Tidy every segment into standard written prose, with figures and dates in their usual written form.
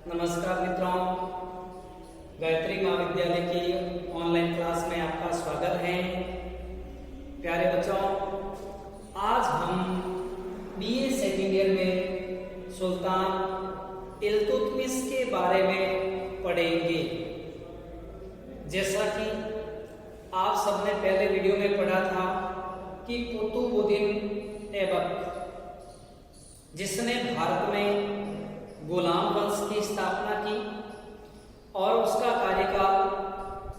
नमस्कार मित्रों, गायत्री महाविद्यालय की ऑनलाइन क्लास में आपका स्वागत है। प्यारे बच्चों, आज हम बीए सेकंड ईयर में सुल्तान इल्तुतमिश के बारे में पढ़ेंगे। जैसा कि आप सबने पहले वीडियो में पढ़ा था कि कुतुबुद्दीन ऐबक, जिसने भारत में गुलाम वंश की स्थापना की और उसका कार्यकाल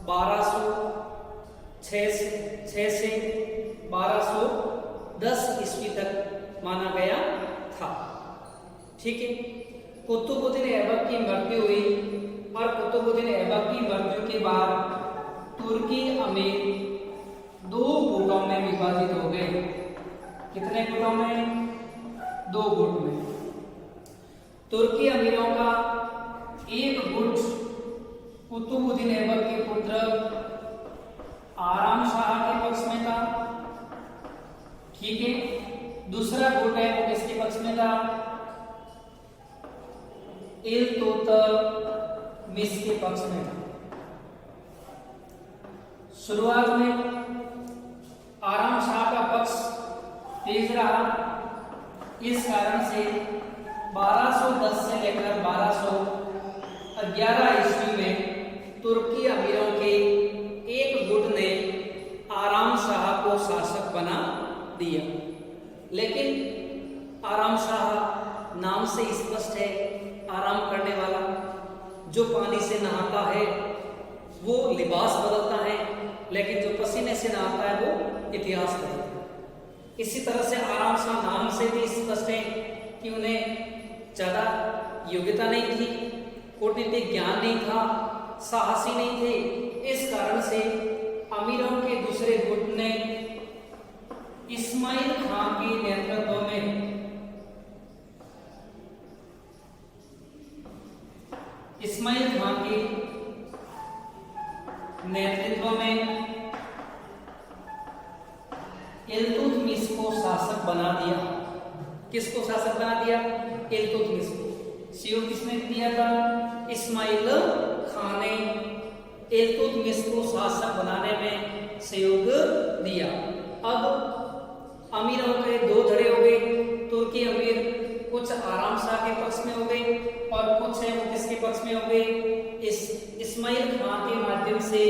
1206 से 1210 ईस्वी तक माना गया था। ठीक है, कुतुबुद्दीन ऐबक की मृत्यु हुई और कुतुबुद्दीन ऐबक की मृत्यु के बाद तुर्की अमीर दो गुटों में विभाजित हो गए। कितने गुटों में? दो गुट में। तुर्की अमीरों का एक गुट कुतुबुद्दीन ऐबक के पुत्र आराम शाह के पक्ष में था। ठीक है, दूसरा गुट है वो किसके पक्ष में था? इल्तुतमिश के पक्ष में था। शुरुआत में आराम शाह का पक्ष तेज रहा। इस कारण से 1210 से लेकर 1211 ईस्वी में तुर्की अमीरों के एक गुट ने आराम शाह को शासक बना दिया। लेकिन आराम शाह नाम से स्पष्ट है, आराम करने वाला। जो पानी से नहाता है वो लिबास बदलता है, लेकिन जो पसीने से नहाता है वो इतिहास बदलता है। इसी तरह से आराम शाह नाम से भी स्पष्ट है कि उन्हें ज्यादा योग्यता नहीं थी, कूटनीतिक ज्ञान नहीं था, साहसी नहीं थे। इस कारण से अमीरों के दूसरे गुट ने इस्माइल खां के नेतृत्व में इल्तुतमिश को शासक बना दिया। किसको शासक बना दिया? इल्तुतमिश को। सहयोग किसने दिया था? इस्माइल खां ने इल्तुतमिश को शासक बनाने में सहयोग दिया। अब अमीरों के दो धड़े हो गए। तुर्की अमीर कुछ आराम शाह के पक्ष में हो गए और कुछ है वो किसके पक्ष में हो गए? इस्माइल खां के माध्यम से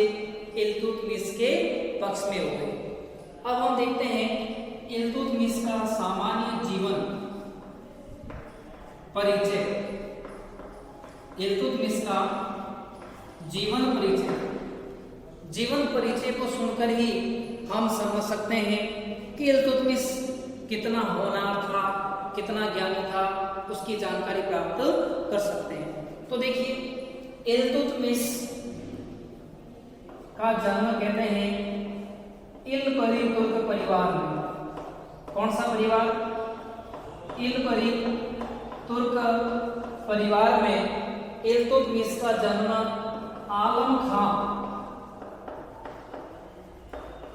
इल्तुतमिश के पक्ष में हो गए। अब हम देखते हैं इल्तुतमिश का सामान्य जीवन परिचय। इल्तुतमिश का जीवन परिचय को सुनकर ही हम समझ सकते हैं कि इल्तुतमिश कितना होनहार था, कितना ज्ञानी था, उसकी जानकारी प्राप्त कर सकते हैं। तो देखिए, इल्तुतमिश का जन्म कहते हैं इल्परी तुर्क परिवार में। कौन सा परिवार? इल्परी तुर्क परिवार में इल्तुतमिश का जन्म आलम खां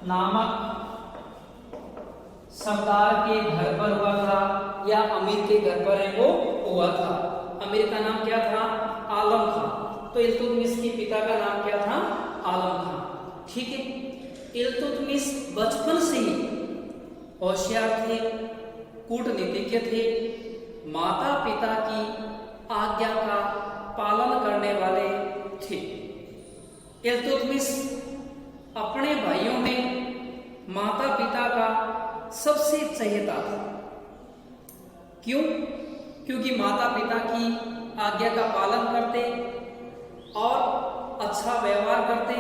नामक सरदार के घर पर हुआ था, या अमीर के घर पर है वो हुआ था। अमीर का नाम क्या था? आलम खां। तो इल्तुतमिश के पिता का नाम क्या था? आलम खां। ठीक है, इल्तुतमिश बचपन से ही होशियार थे, कूटनीतिज्ञ थे, माता पिता की आज्ञा का पालन करने वाले थे। इल्तुतमिश अपने भाइयों में माता पिता का सबसे चहेता था। क्यों? क्योंकि माता पिता की आज्ञा का पालन करते और अच्छा व्यवहार करते।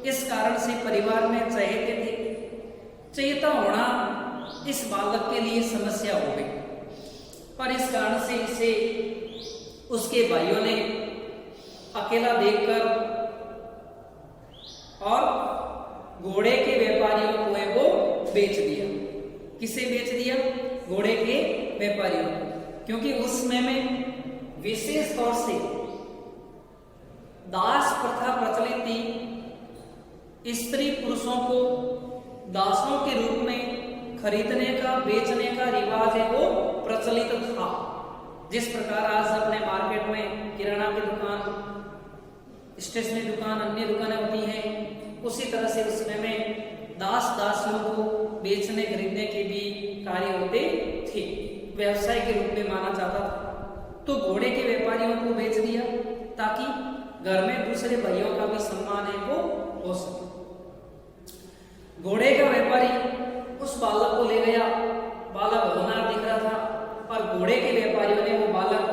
इस कारण से परिवार में चहेते थे। चहेता होना इस बालक के लिए समस्या हो गई, पर इस कारण से इसे उसके भाइयों ने अकेला देखकर और घोड़े के व्यापारियों को है वो बेच दिया। किसे बेच दिया? घोड़े के व्यापारियों को। क्योंकि उस समय में विशेष तौर से दास प्रथा प्रचलित थी। स्त्री पुरुषों को दासों के रूप में खरीदने का, बेचने का रिवाज है वो प्रचलित था। जिस प्रकार आज अपने मार्केट में किराना की दुकान, स्टेशनरी दुकान, अन्य दुकानें होती हैं, उसी तरह से उस समय में दास दासियों को बेचने खरीदने के भी कार्य होते थे, व्यवसाय के रूप में माना जाता था। तो घोड़े के व्यापारियों को बेच दिया ताकि घर में दूसरे भाइयों का भी सम्मान है वो हो सके। घोड़े का व्यापारी उस बालक को ले गया, बालक होनहार दिख रहा था, और घोड़े के व्यापारियों ने वो बालक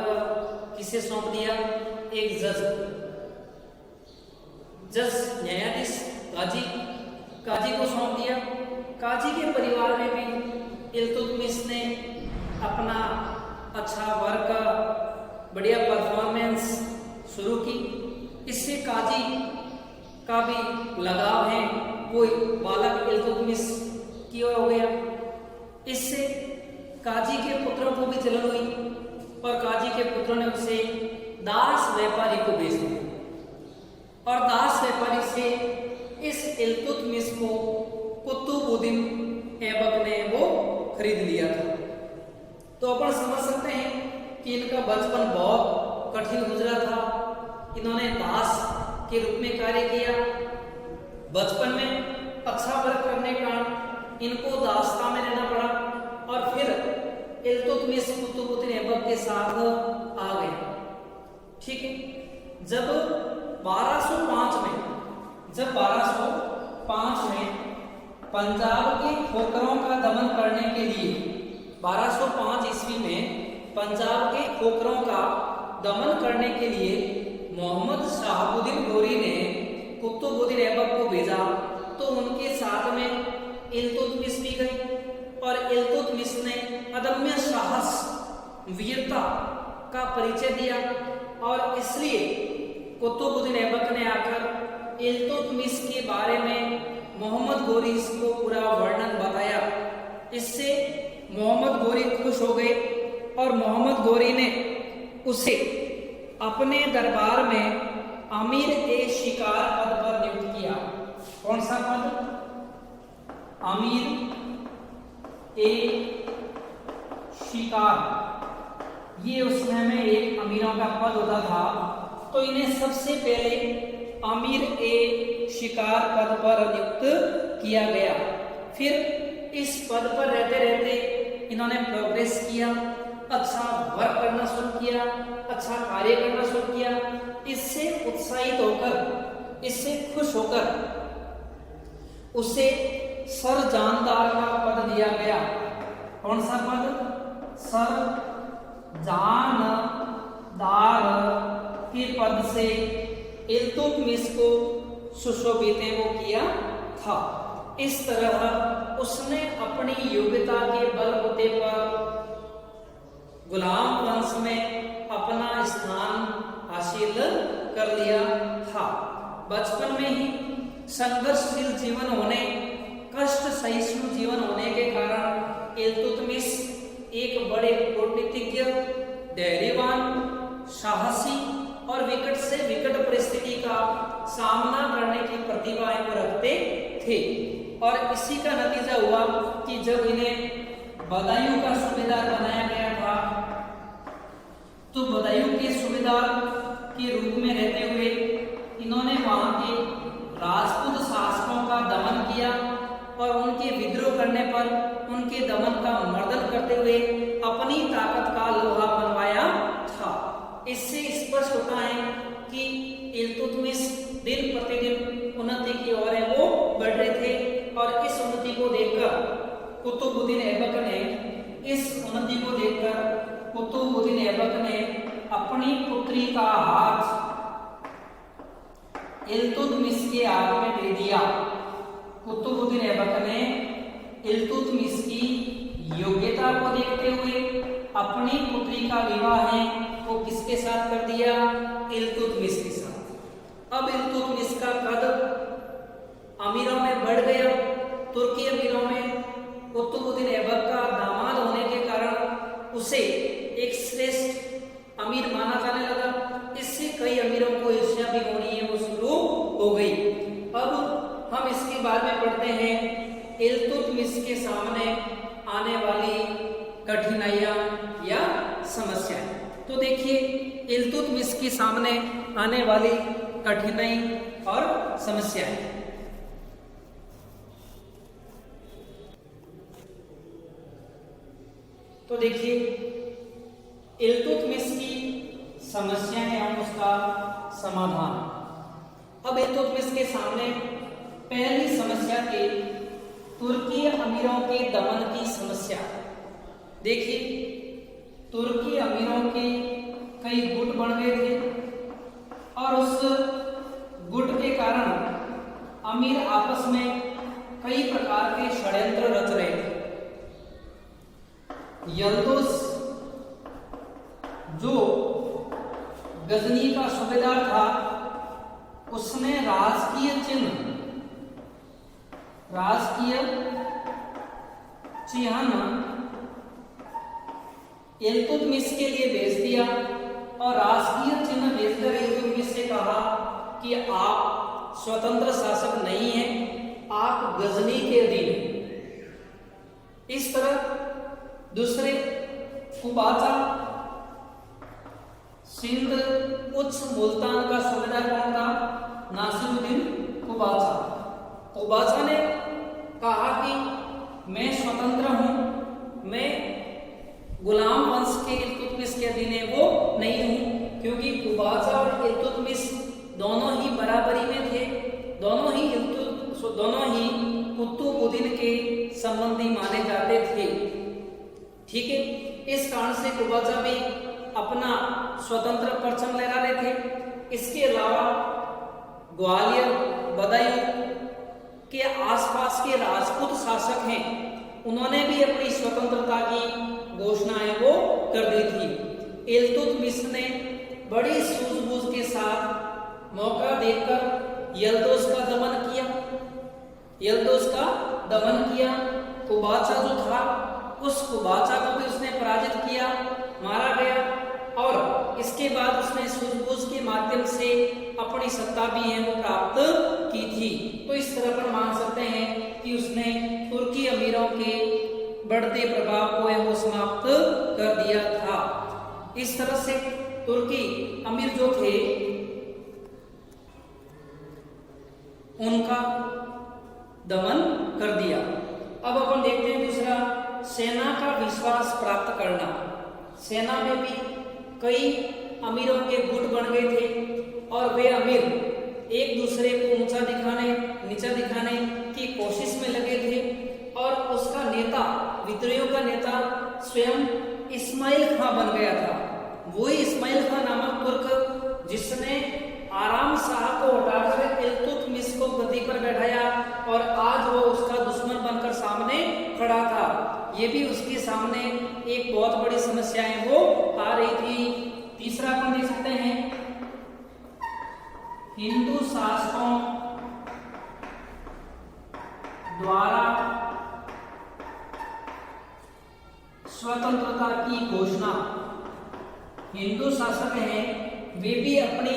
किसे सौंप दिया? एक जज न्यायाधीश काजी को सौंप दिया। काजी के परिवार में भी इल्तुतमिश ने अपना अच्छा वर्क, बढ़िया परफॉर्मेंस शुरू की। इससे काजी का भी लगाव है वो बालक इल्तुतमिश की ओर हो गया। इससे काजी के पुत्रों को भी जलन हुई और काजी के पुत्रों ने उसे दास व्यापारी को बेच दिया, और दास व्यापारी से इस इल्तुतमिश को कुतुबुद्दीन ऐबक ने वो खरीद लिया था। तो अपन समझ सकते हैं कि इनका बचपन बहुत कठिन गुजरा था। इन्होंने दास के रूप में कार्य किया। बचपन में अच्छा वर्क करने का इनको दास्ता में रहना पड़ा, और फिर इल्तुतमिश कुतुबुद्दीन ऐबक के साथ आ गए। ठीक है, जब 1205 में पंजाब के खोखरों का दमन करने के लिए, 1205 ईस्वी में पंजाब के खोखरों का दमन करने के लिए मोहम्मद शहाबुद्दीन गोरी ने कुतुबुद्दीन ऐबक को भेजा। तो उनके साथ में इल्तुतमिश भी गई, और इल्तुतमिश ने अदम्य साहस, वीरता का परिचय दिया, और इसलिए कुतुबुद्दीन ऐबक ने आकर इल्तुतमिश के बारे में मोहम्मद गोरी को पूरा वर्णन बताया। इससे मोहम्मद गोरी खुश हो गए, और मोहम्मद गोरी ने उसे अपने दरबार में अमीर ए शिकार पद पर नियुक्त किया। कौन सा पद? अमीर ए शिकार। ये उस समय में एक अमीरों का पद होता था। तो इन्हें सबसे पहले अमीर ए शिकार पद पर नियुक्त किया गया। फिर इस पद पर रहते रहते इन्होंने प्रोग्रेस किया, अच्छा वर्क करना शुरू किया, अच्छा कार्य करना शुरू किया। इससे उत्साहित होकर, इससे खुश होकर उसे सर जानदार का पद दिया गया। कौन सा पद? सर जानदार के पद से इल्तुतमिश को सुशोभित वो किया था। इस तरह उसने अपनी योग्यता के बलबूते पर गुलाम वंश में अपना स्थान हासिल कर लिया था। बचपन में ही संघर्षशील जीवन होने, कष्ट सहिष्णु जीवन होने के कारण इल्तुतमिश एक बड़े कूटनीतिज्ञ, धैर्यवान, साहसी और विकट से विकट परिस्थिति का सामना करने की प्रतिभाएं वो रखते थे। और इसी का नतीजा हुआ कि जब इन्हें बदायूं का सूबेदार बनाया गया था, तो बदायूं के सूबेदार के रूप में रहते हुए इन्होंने वहां के राजपूत शासकों का दमन किया, और उनके विद्रोह करने पर उनके दमन का मर्दन करते हुए अपनी ताकत का लोहा मनवाया था। इससे स्पष्ट होता है कि इल्तुतमिश दिन प्रतिदिन उन्नति की ओर वो बढ़ रहे थे, और इस उन्नति को देखकर कुतुबुद्दीन ऐबक ने अपनी पुत्री का हाथ इल्तुतमिश के हाथ में दे दिया। कुतुबुद्दीन ऐबक ने इल्तुतमिश की योग्यता को देखते हुए अपनी पुत्री का विवाह है वो किसके साथ कर दिया? इल्तुतमिश के साथ। अब इल्तुतमिश का कद अमीरों में बढ़ गया। तुर्की अमीरों में कुतुबुद्दीन ऐबक का दामाद होने के कारण उसे एक श्रेष्ठ अमीर माना जाने लगा। इससे कई अमीरों को ईर्ष्या भी होनी है वो शुरू हो गई। अब हम इसके बारे में पढ़ते हैं इल्तुतमिश के सामने आने वाली कठिनाइयां या समस्याएं। तो देखिए इल्तुतमिश के सामने आने वाली कठिनाई और समस्याएं। तो देखिए इल्तुतमिश की समस्याएं एवं उसका समाधान। अब इल्तुतमिश के सामने पहली समस्या थी तुर्की अमीरों के दमन की समस्या। देखिए तुर्की अमीरों के कई गुट बन गए थे और उस गुट के कारण अमीर आपस में कई प्रकार के षड्यंत्र रच रहे थे। यल्दुस जो गजनी का सूबेदार था उसने राजकीय चिन्ह इल्तुतमिश के लिए भेज दिया और राजकीय चिन्ह भेजकर इल्तुतमिश से कहा कि आप स्वतंत्र शासक नहीं हैं, आप गजनी के अधीन हैं। इस तरह दूसरे कुबाचा सिंध उच्च मुल्तान का सूबेदार कौन था? नासिरुद्दीन कुबाचा। कुबाचा ने कहा कि मैं स्वतंत्र हूं, मैं गुलाम वंश के इल्तुतमिश के अधीन है वो नहीं हूं, क्योंकि कुबाचा और इल्तुतमिश दोनों ही बराबरी में थे, दोनों ही कुतुबुद्दीन के संबंधी माने जाते थे। ठीक है, इस कारण से कुबाचा भी अपना स्वतंत्र परचम लहरा रहे थे। इसके अलावा ग्वालियर बदायूं के आसपास के राजपूत शासक हैं, उन्होंने भी अपनी स्वतंत्रता की घोषणा है वो कर दी थी। इल्तुतमिश ने बड़ी सूझबूझ के साथ मौका देकर यल्दुस का दमन किया। कुबाचा जो था उस कुबाचा को भी उसने पराजित किया, मारा गया और इसके बाद उसने सूझबूझ के माध्यम से अपनी सत्ता भी है वो प्राप्त की थी। तो इस तरह पर मान सकते हैं कि उसने तुर्की अमीरों के बढ़ते प्रभाव को है वो समाप्त कर दिया था। इस तरह से तुर्की अमीर जो थे उनका दमन कर दिया। अब अपन देखते हैं दूसरा, सेना का विश्वास प्राप्त करना। सेना में भी कई अमीरों के गुट बन गए थे और वे अमीर एक दूसरे को ऊंचा दिखाने नीचा दिखाने की कोशिश में लगे थे और उसका नेता, विद्रोहियों का नेता स्वयं इस्माइल खां बन गया था। वही इस्माइल खां नामक तुर्क जिसने आराम शाह को हटाकर इल्तुतमिश को गद्दी पर बैठाया और आज वो उसका दुश्मन बनकर सामने खड़ा था। ये भी उसके सामने एक बहुत बड़ी समस्या है वो आ रही थी। तीसरा अपन देख सकते हैं, हिंदू शासकों द्वारा स्वतंत्रता की घोषणा। हिंदू शासक हैं वे भी अपनी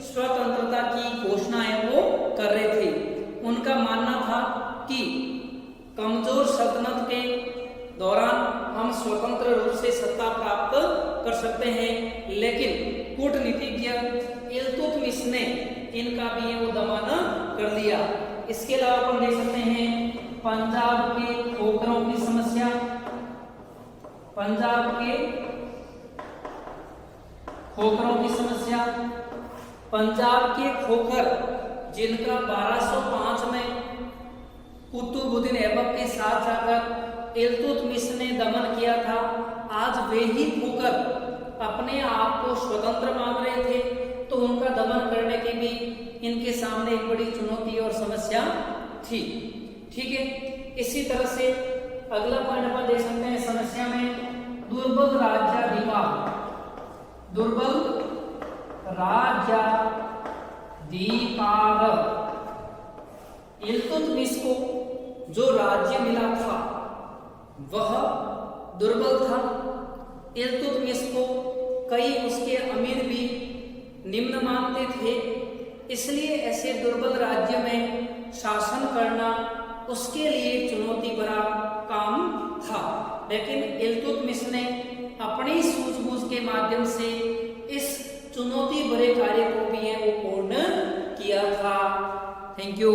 स्वतंत्रता की घोषणा है वो कर रहे थे। उनका मानना था कि कमजोर सल्तनत के दौरान हम स्वतंत्र रूप से सत्ता प्राप्त कर सकते हैं, लेकिन कूटनीतिज्ञ इल्तुतमिश ने इनका भी वो दमन कर दिया। इसके अलावा अपन देख सकते हैं पंजाब के खोखरों की समस्या। पंजाब के खोखरों की समस्या, पंजाब के खोखर जिनका 1205 में कुतुबुद्दीन ऐबक के साथ जाकर इल्तुतमिश ने दमन किया था, आज वे ही खोखर अपने आप को स्वतंत्र मान रहे थे, तो उनका दमन करने की भी इनके सामने एक बड़ी चुनौती और समस्या थी। ठीक है, इसी तरह से अगला पॉइंट अपन देख सकते हैं समस्या में, दुर्बल राज्याधिकार। दुर्बल राज्याधिकार। इल्तुतमिश को जो राज्य मिला था वह दुर्बल था। इल्तुतमिश को कई उसके अमीर भी निम्न मानते थे, इसलिए ऐसे दुर्बल राज्य में शासन करना उसके लिए चुनौती भरा काम था। लेकिन इल्तुतमिश ने अपनी सूझबूझ के माध्यम से इस चुनौती भरे कार्य को भी है वो पूर्ण किया था। Thank you.